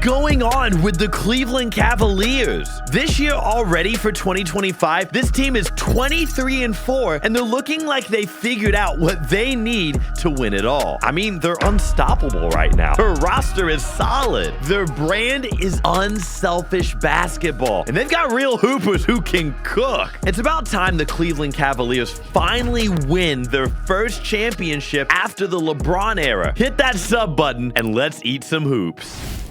going on with the Cleveland Cavaliers? This year already for 2025, this team is 23-4, and they're looking like they figured out what they need to win it all. I mean, they're unstoppable right now. Their roster is solid. Their brand is unselfish basketball, and they've got real hoopers who can cook. It's about time the Cleveland Cavaliers finally win their first championship after the LeBron era. Hit that sub button and let's eat some hoops.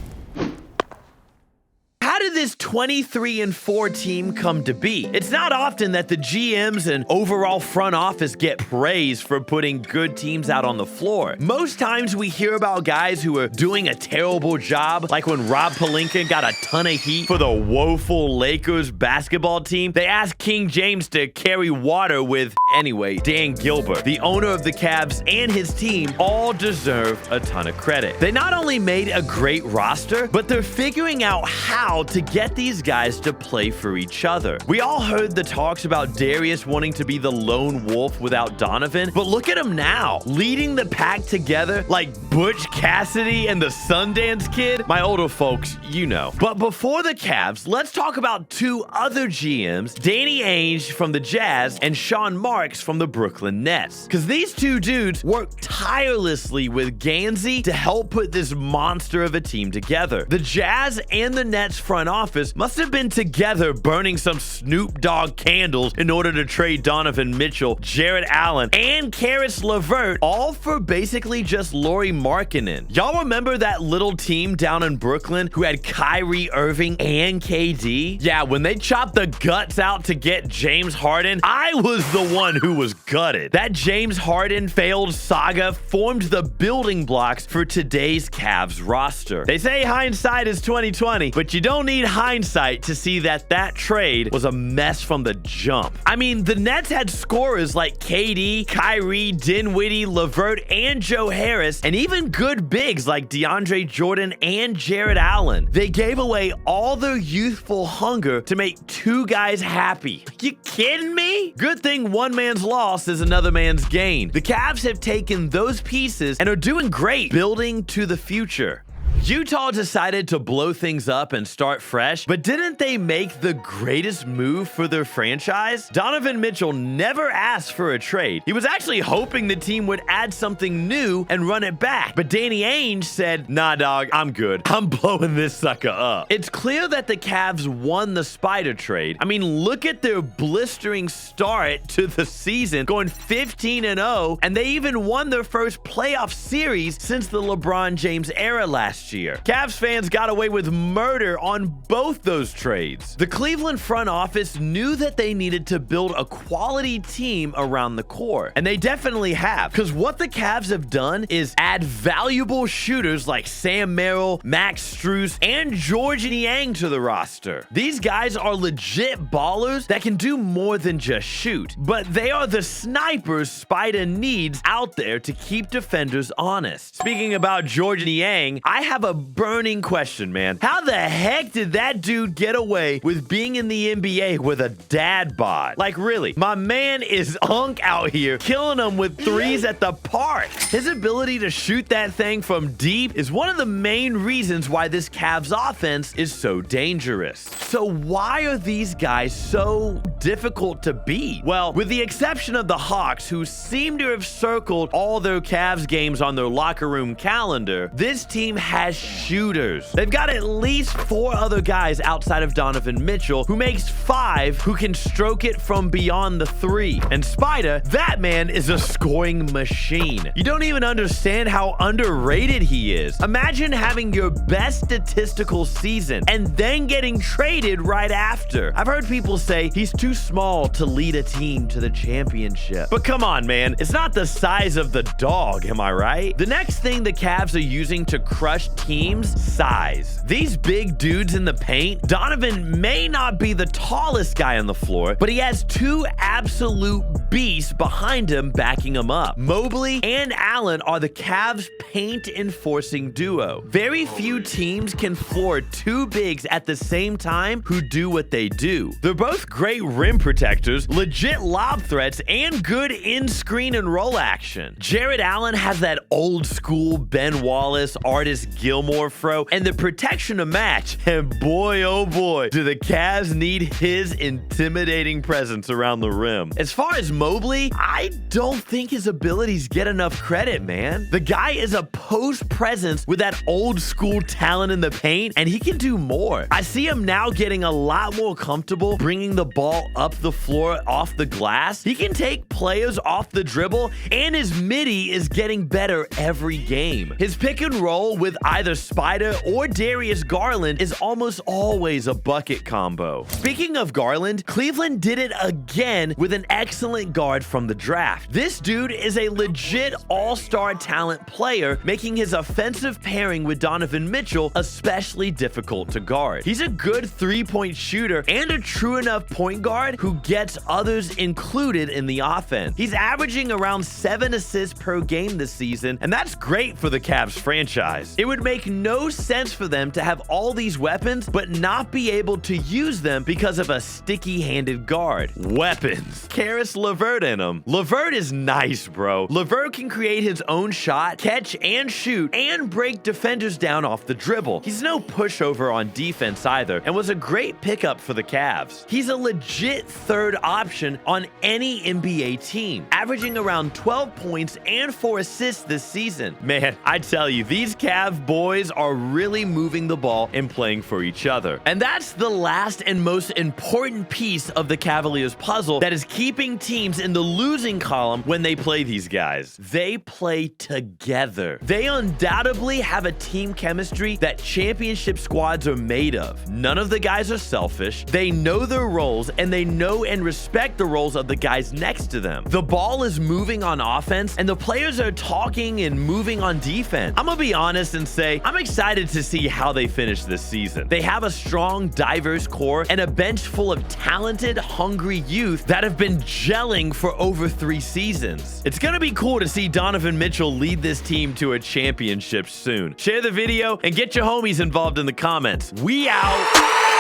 How did this 23-4 team come to be? It's not often that the GMs and overall front office get praise for putting good teams out on the floor. Most times we hear about guys who are doing a terrible job, like when Rob Pelinka got a ton of heat for the woeful Lakers basketball team. They asked King James to carry water with, anyway, Dan Gilbert. The owner of the Cavs and his team all deserve a ton of credit. They not only made a great roster, but they're figuring out how to get these guys to play for each other. We all heard the talks about Darius wanting to be the lone wolf without Donovan, but look at him now, leading the pack together like Butch Cassidy and the Sundance Kid. My older folks, you know. But before the Cavs, let's talk about two other GMs, Danny Ainge from the Jazz and Sean Marks from the Brooklyn Nets. Because these two dudes worked tirelessly with Gansey to help put this monster of a team together. The Jazz and the Nets front office must have been together burning some Snoop Dogg candles in order to trade Donovan Mitchell, Jarrett Allen, and Caris Levert, all for basically just Lauri Markkanen. Y'all remember that little team down in Brooklyn who had Kyrie Irving and KD? Yeah, when they chopped the guts out to get James Harden, I was the one who was gutted. That James Harden failed saga formed the building blocks for today's Cavs roster. They say hindsight is 20/20, but you don't need hindsight to see that that trade was a mess from the jump. I mean, the Nets had scorers like KD, Kyrie, Dinwiddie, Levert, and Joe Harris, and even good bigs like DeAndre Jordan and Jarrett Allen. They gave away all their youthful hunger to make two guys happy. You kidding me? Good thing one man's loss is another man's gain. The Cavs have taken those pieces and are doing great, building to the future. Utah decided to blow things up and start fresh, but didn't they make the greatest move for their franchise? Donovan Mitchell never asked for a trade. He was actually hoping the team would add something new and run it back. But Danny Ainge said, nah, dog, I'm good. I'm blowing this sucker up. It's clear that the Cavs won the Spider trade. I mean, look at their blistering start to the season, going 15-0, and they even won their first playoff series since the LeBron James era last year. Cavs fans got away with murder on both those trades. The Cleveland front office knew that they needed to build a quality team around the core, and they definitely have, because what the Cavs have done is add valuable shooters like Sam Merrill, Max Strus, and George Niang to the roster. These guys are legit ballers that can do more than just shoot, but they are the snipers Spider needs out there to keep defenders honest. Speaking about George Niang, I have a burning question, man. How the heck did that dude get away with being in the NBA with a dad bod? Like, really, my man is unk out here killing them with threes at the park. His ability to shoot that thing from deep is one of the main reasons why this Cavs offense is so dangerous. So why are these guys so difficult to beat? Well, with the exception of the Hawks, who seem to have circled all their Cavs games on their locker room calendar, this team has shooters. They've got at least 4 other guys outside of Donovan Mitchell, who makes 5 who can stroke it from beyond the 3. And Spider, that man is a scoring machine. You don't even understand how underrated he is. Imagine having your best statistical season and then getting traded right after. I've heard people say he's too small to lead a team to the championship. But come on, man. It's not the size of the dog, am I right? The next thing the Cavs are using to crush teams, size. These big dudes in the paint, Donovan may not be the tallest guy on the floor, but he has 2 absolute beasts behind him backing him up. Mobley and Allen are the Cavs' paint enforcing duo. Very few teams can floor 2 bigs at the same time who do what they do. They're both great rim rim protectors, legit lob threats, and good in-screen and roll action. Jarrett Allen has that old school Ben Wallace, Artis Gilmore fro, and the protection to match. And boy, oh boy, do the Cavs need his intimidating presence around the rim. As far as Mobley, I don't think his abilities get enough credit, man. The guy is a post presence with that old school talent in the paint, and he can do more. I see him now getting a lot more comfortable bringing the ball up the floor off the glass. He can take players off the dribble, and his midi is getting better every game. His pick and roll with either Spider or Darius Garland is almost always a bucket combo. Speaking of Garland, Cleveland did it again with an excellent guard from the draft. This dude is a legit all-star talent player, making his offensive pairing with Donovan Mitchell especially difficult to guard. He's a good three-point shooter and a true enough point guard who gets others included in the offense. He's averaging around 7 assists per game this season, and that's great for the Cavs franchise. It would make no sense for them to have all these weapons but not be able to use them because of a sticky-handed guard. Weapons. Caris Levert in him. Levert is nice, bro. Levert can create his own shot, catch and shoot, and break defenders down off the dribble. He's no pushover on defense either, and was a great pickup for the Cavs. He's a legit third option on any NBA team, averaging around 12 points and 4 assists this season. Man, I tell you, these Cav boys are really moving the ball and playing for each other. And that's the last and most important piece of the Cavaliers puzzle that is keeping teams in the losing column when they play these guys. They play together. They undoubtedly have a team chemistry that championship squads are made of. None of the guys are selfish. They know their roles, and they know and respect the roles of the guys next to them. The ball is moving on offense, and the players are talking and moving on defense. I'm gonna be honest and say I'm excited to see how they finish this season. They have a strong, diverse core and a bench full of talented, hungry youth that have been gelling for over 3 seasons. It's gonna be cool to see Donovan Mitchell lead this team to a championship soon. Share the video and get your homies involved in the comments. We out.